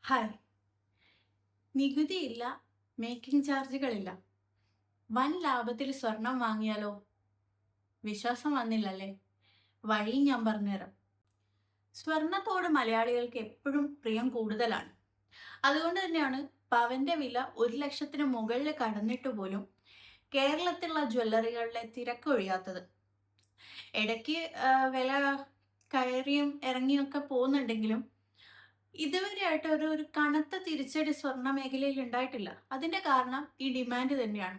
Hi. നികുതിയില്ല, making ചാർജുകളില്ല. വൻ ലാഭത്തിൽ സ്വർണം വാങ്ങിയാലോ? വിശ്വാസം വന്നില്ലല്ലേ? വഴിയും ഞാൻ പറഞ്ഞുതരാം. സ്വർണത്തോട് മലയാളികൾക്ക് എപ്പോഴും പ്രിയം കൂടുതലാണ്. അതുകൊണ്ട് തന്നെയാണ് പവന്റെ വില 1,00,000-ന് മുകളിൽ കടന്നിട്ട് പോലും കേരളത്തിലുള്ള ജ്വല്ലറികളിലെ തിരക്കൊഴിയാത്തത്. ഇടയ്ക്ക് വില കയറിയും ഇറങ്ങിയൊക്കെ പോകുന്നുണ്ടെങ്കിലും ഇതുവരെയായിട്ട് ഒരു കനത്ത തിരിച്ചടി സ്വർണ്ണ മേഖലയിൽ ഉണ്ടായിട്ടില്ല. അതിന്റെ കാരണം ഈ ഡിമാൻഡ് തന്നെയാണ്.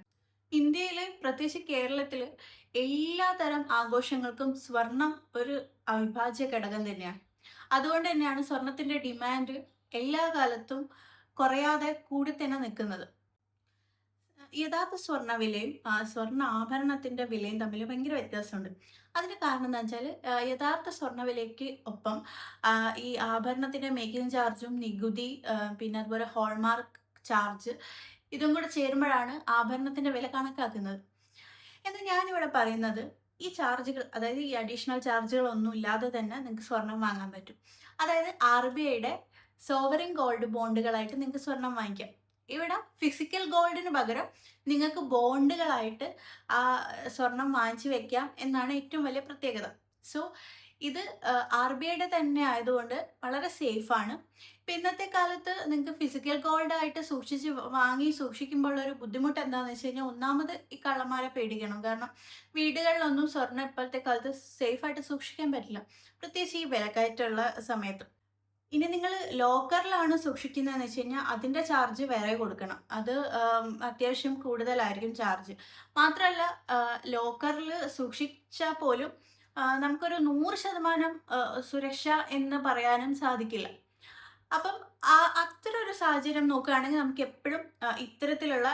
ഇന്ത്യയില് പ്രത്യേകിച്ച് കേരളത്തില് എല്ലാതരം ആഘോഷങ്ങൾക്കും സ്വർണം ഒരു അവിഭാജ്യ ഘടകം തന്നെയാണ്. അതുകൊണ്ട് തന്നെയാണ് സ്വർണത്തിന്റെ ഡിമാൻഡ് എല്ലാ കാലത്തും കുറയാതെ കൂടി തന്നെ നിൽക്കുന്നത്. യഥാർത്ഥ സ്വർണ്ണ വിലയും സ്വർണ്ണ ആഭരണത്തിന്റെ വിലയും തമ്മിൽ ഭയങ്കര വ്യത്യാസമുണ്ട്. അതിന് കാരണം എന്താ വെച്ചാൽ യഥാർത്ഥ സ്വർണ്ണ വിലയ്ക്ക് ഒപ്പം ഈ ആഭരണത്തിന്റെ മേക്കിംഗ് ചാർജും നികുതി പിന്നെ അതുപോലെ ഹോൾമാർക്ക് ചാർജ് ഇതും കൂടെ ചേരുമ്പോഴാണ് ആഭരണത്തിന്റെ വില കണക്കാക്കുന്നത്. എന്നാൽ ഞാനിവിടെ പറയുന്നത് ഈ ചാർജുകൾ, അതായത് ഈ അഡീഷണൽ ചാർജുകൾ ഒന്നും ഇല്ലാതെ തന്നെ നിങ്ങൾക്ക് സ്വർണം വാങ്ങാൻ പറ്റും. അതായത് RBIയുടെ സോവറിൻ ഗോൾഡ് ബോണ്ടുകളായിട്ട് നിങ്ങൾക്ക് സ്വർണം വാങ്ങിക്കാം. ഇവിടെ ഫിസിക്കൽ ഗോൾഡിന് പകരം നിങ്ങൾക്ക് ബോണ്ടുകളായിട്ട് ആ സ്വർണം വാങ്ങിച്ചു വെക്കാം എന്നാണ് ഏറ്റവും വലിയ പ്രത്യേകത. സോ ഇത് RBIയുടെ തന്നെ ആയതുകൊണ്ട് വളരെ സേഫാണ്. ഇപ്പം ഇന്നത്തെ കാലത്ത് നിങ്ങൾക്ക് ഫിസിക്കൽ ഗോൾഡ് ആയിട്ട് വാങ്ങി സൂക്ഷിക്കുമ്പോൾ ഒരു ബുദ്ധിമുട്ട് എന്താണെന്ന് വെച്ച് കഴിഞ്ഞാൽ, ഒന്നാമത് ഈ കള്ളന്മാരെ പേടിക്കണം. കാരണം വീടുകളിലൊന്നും സ്വർണ്ണം ഇപ്പോഴത്തെ കാലത്ത് സേഫായിട്ട് സൂക്ഷിക്കാൻ പറ്റില്ല, പ്രത്യേകിച്ച് ഈ വിലക്കയറ്റമുള്ള സമയത്ത്. ഇനി നിങ്ങൾ ലോക്കറിലാണ് സൂക്ഷിക്കുന്നതെന്ന് വെച്ച് കഴിഞ്ഞാൽ അതിൻ്റെ ചാർജ് വേറെ കൊടുക്കണം. അത് അത്യാവശ്യം കൂടുതലായിരിക്കും ചാർജ്. മാത്രമല്ല ലോക്കറിൽ സൂക്ഷിച്ചാൽ പോലും നമുക്കൊരു 100% സുരക്ഷ എന്ന് പറയാനും സാധിക്കില്ല. അപ്പം അത്തരം ഒരു സാഹചര്യം നോക്കുകയാണെങ്കിൽ നമുക്ക് എപ്പോഴും ഇത്തരത്തിലുള്ള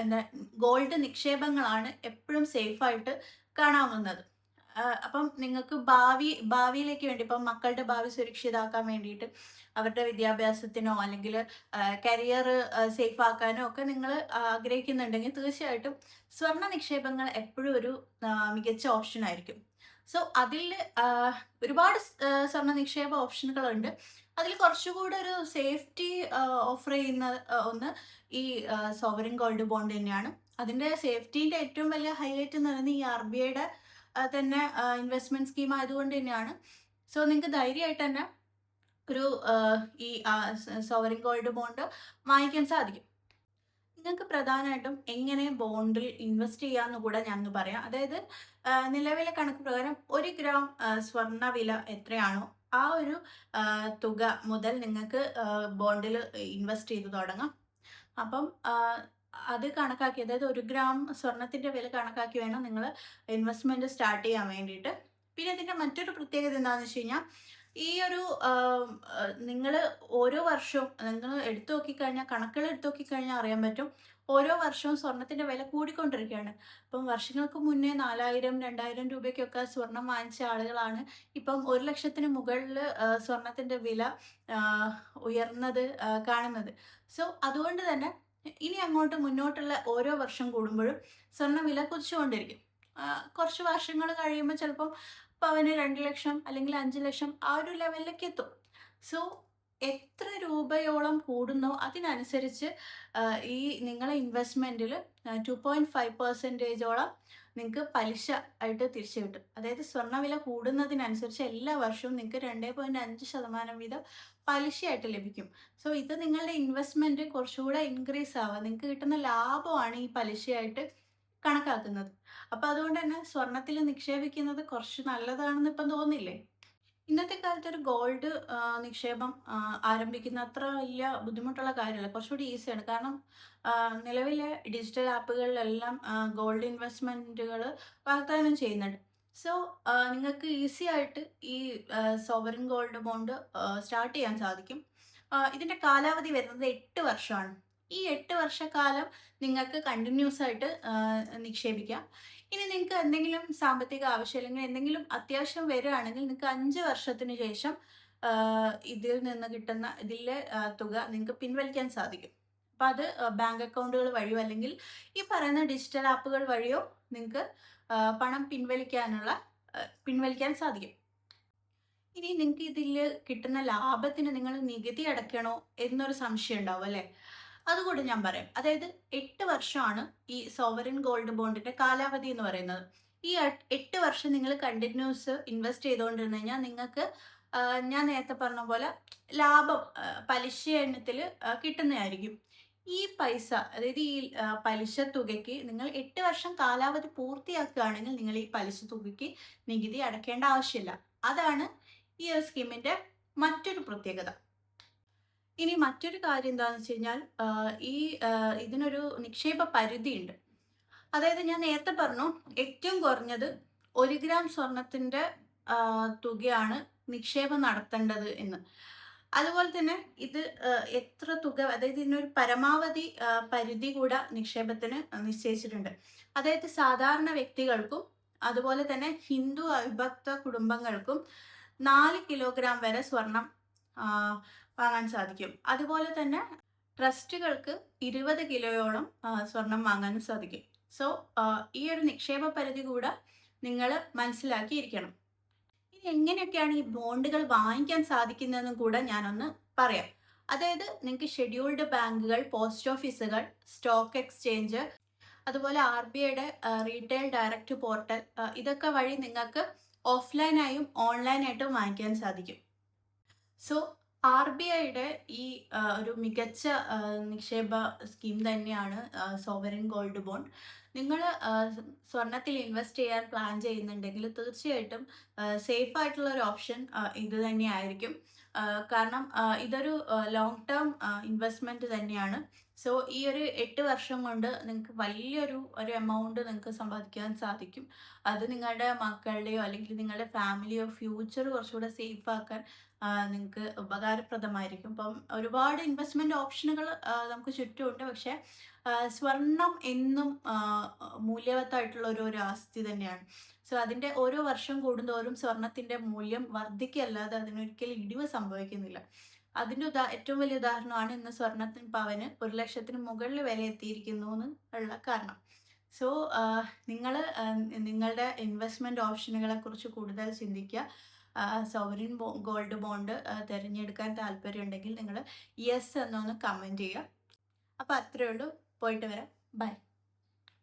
എന്താ ഗോൾഡ് നിക്ഷേപങ്ങളാണ് എപ്പോഴും സേഫായിട്ട് കാണാവുന്നത്. അപ്പം നിങ്ങൾക്ക് ഭാവിയിലേക്ക് വേണ്ടി, ഇപ്പം മക്കളുടെ ഭാവി സുരക്ഷിതാക്കാൻ വേണ്ടിയിട്ട് അവരുടെ വിദ്യാഭ്യാസത്തിനോ അല്ലെങ്കിൽ കരിയർ സേഫ് ആക്കാനോ ഒക്കെ നിങ്ങൾ ആഗ്രഹിക്കുന്നുണ്ടെങ്കിൽ തീർച്ചയായിട്ടും സ്വർണ്ണ നിക്ഷേപങ്ങൾ എപ്പോഴും ഒരു മികച്ച ഓപ്ഷൻ ആയിരിക്കും. സോ അതിൽ ഒരുപാട് സ്വർണ്ണ നിക്ഷേപ ഓപ്ഷനുകളുണ്ട്. അതിൽ കുറച്ചുകൂടെ ഒരു സേഫ്റ്റി ഓഫർ ചെയ്യുന്ന ഒന്ന് ഈ സോവറിൻ ഗോൾഡ് ബോണ്ട് തന്നെയാണ്. അതിൻ്റെ സേഫ്റ്റീൻ്റെ ഏറ്റവും വലിയ ഹൈലൈറ്റ് എന്ന് പറയുന്നത് ഈ RBIയുടെ തന്നെ ഇൻവെസ്റ്റ്മെന്റ് സ്കീം ആയതുകൊണ്ട് തന്നെയാണ്. സോ നിങ്ങൾക്ക് ധൈര്യമായിട്ട് തന്നെ ഒരു ഈ സോവറിൻ ഗോൾഡ് ബോണ്ട് വാങ്ങിക്കാൻ സാധിക്കും. നിങ്ങൾക്ക് പ്രധാനമായിട്ടും എങ്ങനെ ബോണ്ടിൽ ഇൻവെസ്റ്റ് ചെയ്യാമെന്ന് കൂടെ ഞാനൊന്ന് പറയാം. അതായത് നിലവിലെ കണക്ക് പ്രകാരം 1 ഗ്രാം സ്വർണ്ണ വില എത്രയാണോ ആ ഒരു തുക മുതൽ നിങ്ങൾക്ക് ബോണ്ടിൽ ഇൻവെസ്റ്റ് ചെയ്ത് തുടങ്ങാം. അപ്പം അത് കണക്കാക്കി, അതായത് 1 ഗ്രാം സ്വർണത്തിൻ്റെ വില കണക്കാക്കി വേണം നിങ്ങൾ ഇൻവെസ്റ്റ്മെൻറ്റ് സ്റ്റാർട്ട് ചെയ്യാൻ വേണ്ടിയിട്ട്. പിന്നെ ഇതിൻ്റെ മറ്റൊരു പ്രത്യേകത എന്താണെന്ന് വെച്ച് കഴിഞ്ഞാൽ, ഈ ഒരു നിങ്ങൾ ഓരോ വർഷവും നിങ്ങൾ എടുത്തു നോക്കിക്കഴിഞ്ഞാൽ, കണക്കുകൾ എടുത്തു നോക്കിക്കഴിഞ്ഞാൽ അറിയാൻ പറ്റും, ഓരോ വർഷവും സ്വർണത്തിൻ്റെ വില കൂടിക്കൊണ്ടിരിക്കുകയാണ്. അപ്പം വർഷങ്ങൾക്ക് മുന്നേ 4,000 2,000 രൂപയ്ക്കൊക്കെ സ്വർണം വാങ്ങിച്ച ആളുകളാണ് ഇപ്പം 1,00,000-ന് മുകളിൽ സ്വർണത്തിൻ്റെ വില ഉയർന്നത് കാണുന്നത്. സോ അതുകൊണ്ട് തന്നെ ഇനി അങ്ങോട്ട് മുന്നോട്ടുള്ള ഓരോ വർഷം കൂടുമ്പോഴും സ്വർണ്ണ വില കുതിച്ചുകൊണ്ടിരിക്കും. കുറച്ച് വർഷങ്ങൾ കഴിയുമ്പോൾ ചിലപ്പം പവന് 2,00,000 അല്ലെങ്കിൽ 5,00,000 ആ ഒരു ലെവലിലേക്ക് എത്തും. സോ എത്ര രൂപയോളം കൂടുന്നോ അതിനനുസരിച്ച് ഈ നിങ്ങളെ ഇൻവെസ്റ്റ്മെൻറ്റിൽ 2.5% നിങ്ങൾക്ക് പലിശ ആയിട്ട് തിരിച്ചു കിട്ടും. അതായത് സ്വർണ്ണവില കൂടുന്നതിനനുസരിച്ച് എല്ലാ വർഷവും നിങ്ങൾക്ക് 2.5% വീതം പലിശയായിട്ട് ലഭിക്കും. സോ ഇത് നിങ്ങളുടെ ഇൻവെസ്റ്റ്മെൻറ്റ് കുറച്ചുകൂടെ ഇൻക്രീസ് ആവുക, നിങ്ങൾക്ക് കിട്ടുന്ന ലാഭമാണ് ഈ പലിശയായിട്ട് കണക്കാക്കുന്നത്. അപ്പോൾ അതുകൊണ്ട് തന്നെ സ്വർണത്തിൽ നിക്ഷേപിക്കുന്നത് കുറച്ച് നല്ലതാണെന്ന് ഇപ്പം തോന്നില്ലേ? ഇന്നത്തെ കാലത്ത് ഒരു ഗോൾഡ് നിക്ഷേപം ആരംഭിക്കുന്ന അത്ര വലിയ ബുദ്ധിമുട്ടുള്ള കാര്യമല്ല, കുറച്ചുകൂടി ഈസിയാണ്. കാരണം നിലവിലെ ഡിജിറ്റൽ ആപ്പുകളിലെല്ലാം ഗോൾഡ് ഇൻവെസ്റ്റ്മെൻറ്റുകൾ വാഗ്ദാനം ചെയ്യുന്നുണ്ട്. സോ നിങ്ങൾക്ക് ഈസി ആയിട്ട് ഈ സോവറിൻ ഗോൾഡ് ബോണ്ട് സ്റ്റാർട്ട് ചെയ്യാൻ സാധിക്കും. ഇതിൻ്റെ കാലാവധി വരുന്നത് 8 വർഷമാണ്. ഈ 8 വർഷക്കാലം നിങ്ങൾക്ക് കണ്ടിന്യൂസ് ആയിട്ട് നിക്ഷേപിക്കാം. ഇനി നിങ്ങൾക്ക് എന്തെങ്കിലും സാമ്പത്തിക ആവശ്യം അല്ലെങ്കിൽ എന്തെങ്കിലും അത്യാവശ്യം വരികയാണെങ്കിൽ നിങ്ങൾക്ക് 5 വർഷത്തിന് ശേഷം ഇതിൽ നിന്ന് കിട്ടുന്ന ഇതിലെ തുക നിങ്ങൾക്ക് പിൻവലിക്കാൻ സാധിക്കും. അപ്പം അത് ബാങ്ക് അക്കൗണ്ടുകൾ വഴിയോ അല്ലെങ്കിൽ ഈ പറയുന്ന ഡിജിറ്റൽ ആപ്പുകൾ വഴിയോ നിങ്ങൾക്ക് പണം പിൻവലിക്കാൻ സാധിക്കും. ഇനി നിങ്ങൾക്ക് ഇതിൽ കിട്ടുന്ന ലാഭത്തിന് നിങ്ങൾ നികുതി അടയ്ക്കണോ എന്നൊരു സംശയം ഉണ്ടാവും അല്ലേ? അതുകൂടെ ഞാൻ പറയാം. അതായത് 8 വർഷമാണ് ഈ സോവറിൻ ഗോൾഡ് ബോണ്ടിന്റെ കാലാവധി എന്ന് പറയുന്നത്. ഈ 8 വർഷം നിങ്ങൾ കണ്ടിന്യൂസ് ഇൻവെസ്റ്റ് ചെയ്തുകൊണ്ടിരുന്നു കഴിഞ്ഞാൽ നിങ്ങൾക്ക് ഞാൻ നേരത്തെ പറഞ്ഞ പോലെ ലാഭം പലിശ ഇനത്തിൽ കിട്ടുന്നതായിരിക്കും. ഈ പൈസ അതായത് ഈ പലിശ തുകയ്ക്ക് നിങ്ങൾ 8 വർഷം കാലാവധി പൂർത്തിയാക്കുകയാണെങ്കിൽ നിങ്ങൾ ഈ പലിശ തുകയ്ക്ക് നികുതി അടയ്ക്കേണ്ട ആവശ്യമില്ല. അതാണ് ഈ ഒരു സ്കീമിന്റെ മറ്റൊരു പ്രത്യേകത. ഇനി മറ്റൊരു കാര്യം എന്താണെന്ന് വെച്ച് കഴിഞ്ഞാൽ ഈ ഇതിനൊരു നിക്ഷേപ പരിധിയുണ്ട്. അതായത് ഞാൻ നേരത്തെ പറഞ്ഞു ഏറ്റവും കുറഞ്ഞത് 1 ഗ്രാം സ്വർണത്തിന്റെ തുകയാണ് നിക്ഷേപം നടത്തേണ്ടത് എന്ന്. അതുപോലെ തന്നെ ഇത് എത്ര തുക അതായത് ഇതിനൊരു പരമാവധി പരിധി കൂടെ നിക്ഷേപത്തിന് നിശ്ചയിച്ചിട്ടുണ്ട്. അതായത് സാധാരണ വ്യക്തികൾക്കും അതുപോലെ തന്നെ ഹിന്ദു അവിഭക്ത കുടുംബങ്ങൾക്കും 4 കിലോഗ്രാം വരെ സ്വർണം വാങ്ങാൻ സാധിക്കും. അതുപോലെ തന്നെ ട്രസ്റ്റുകൾക്ക് 20 കിലോയോളം സ്വർണം വാങ്ങാനും സാധിക്കും. സോ ഈ ഒരു നിക്ഷേപ പരിധി കൂടെ നിങ്ങൾ മനസ്സിലാക്കിയിരിക്കണം. ഇനി എങ്ങനെയൊക്കെയാണ് ഈ ബോണ്ടുകൾ വാങ്ങിക്കാൻ സാധിക്കുന്നതെന്നും കൂടെ ഞാനൊന്ന് പറയാം. അതായത് നിങ്ങൾക്ക് ഷെഡ്യൂൾഡ് ബാങ്കുകൾ, പോസ്റ്റ് ഓഫീസുകൾ, സ്റ്റോക്ക് എക്സ്ചേഞ്ച്, അതുപോലെ RBIയുടെ റീറ്റെയിൽ ഡയറക്റ്റ് പോർട്ടൽ ഇതൊക്കെ വഴി നിങ്ങൾക്ക് ഓഫ്ലൈനായും ഓൺലൈനായിട്ടും വാങ്ങിക്കാൻ സാധിക്കും. സോ RBIയുടെ ഈ ഒരു മികച്ച നിക്ഷേപ സ്കീം തന്നെയാണ് സോവറിൻ ഗോൾഡ് ബോണ്ട്. നിങ്ങൾ സ്വർണത്തിൽ ഇൻവെസ്റ്റ് ചെയ്യാൻ പ്ലാൻ ചെയ്യുന്നുണ്ടെങ്കിൽ തീർച്ചയായിട്ടും സേഫ് ആയിട്ടുള്ള ഒരു ഓപ്ഷൻ ഇത് തന്നെയായിരിക്കും. കാരണം ഇതൊരു ലോങ് ടേം ഇൻവെസ്റ്റ്മെൻറ്റ് തന്നെയാണ്. സോ ഈ ഒരു 8 വർഷം കൊണ്ട് നിങ്ങൾക്ക് വലിയൊരു എമൗണ്ട് നിങ്ങൾക്ക് സമ്പാദിക്കാൻ സാധിക്കും. അത് നിങ്ങളുടെ മക്കളുടെയോ അല്ലെങ്കിൽ നിങ്ങളുടെ ഫാമിലിയോ ഫ്യൂച്ചർ കുറച്ചുകൂടെ സേഫ് ആക്കാൻ നിങ്ങൾക്ക് ഉപകാരപ്രദമായിരിക്കും. ഇപ്പം ഒരുപാട് ഇൻവെസ്റ്റ്മെൻറ്റ് ഓപ്ഷനുകൾ നമുക്ക് ചുറ്റുമുണ്ട്. പക്ഷേ സ്വർണം എന്നും മൂല്യവത്തായിട്ടുള്ള ഒരു ആസ്തി തന്നെയാണ്. സോ അതിൻ്റെ ഓരോ വർഷം കൂടുന്തോറും സ്വർണത്തിൻ്റെ മൂല്യം വർദ്ധിക്കുകയല്ലാതെ അതിനൊരിക്കലും ഇടിവ് സംഭവിക്കുന്നില്ല. അതിൻ്റെ ഏറ്റവും വലിയ ഉദാഹരണമാണ് ഇന്ന് സ്വർണത്തിന് പവന് 1,00,000-ന് മുകളിൽ വില എത്തിയിരിക്കുന്നു എന്ന് ഉള്ള കാരണം. സോ നിങ്ങൾ നിങ്ങളുടെ ഇൻവെസ്റ്റ്മെൻറ്റ് ഓപ്ഷനുകളെ കുറിച്ച് കൂടുതൽ ചിന്തിക്കുക. സോവറിൻ ഗോൾഡ് ബോണ്ട് തിരഞ്ഞെടുക്കാൻ താല്പര്യമുണ്ടെങ്കിൽ നിങ്ങൾ യെസ് എന്നൊന്ന് കമൻറ്റ് ചെയ്യുക. അപ്പോൾ അത്രയേ ഉള്ളൂ. പോയിട്ട് വരാം. ബൈ.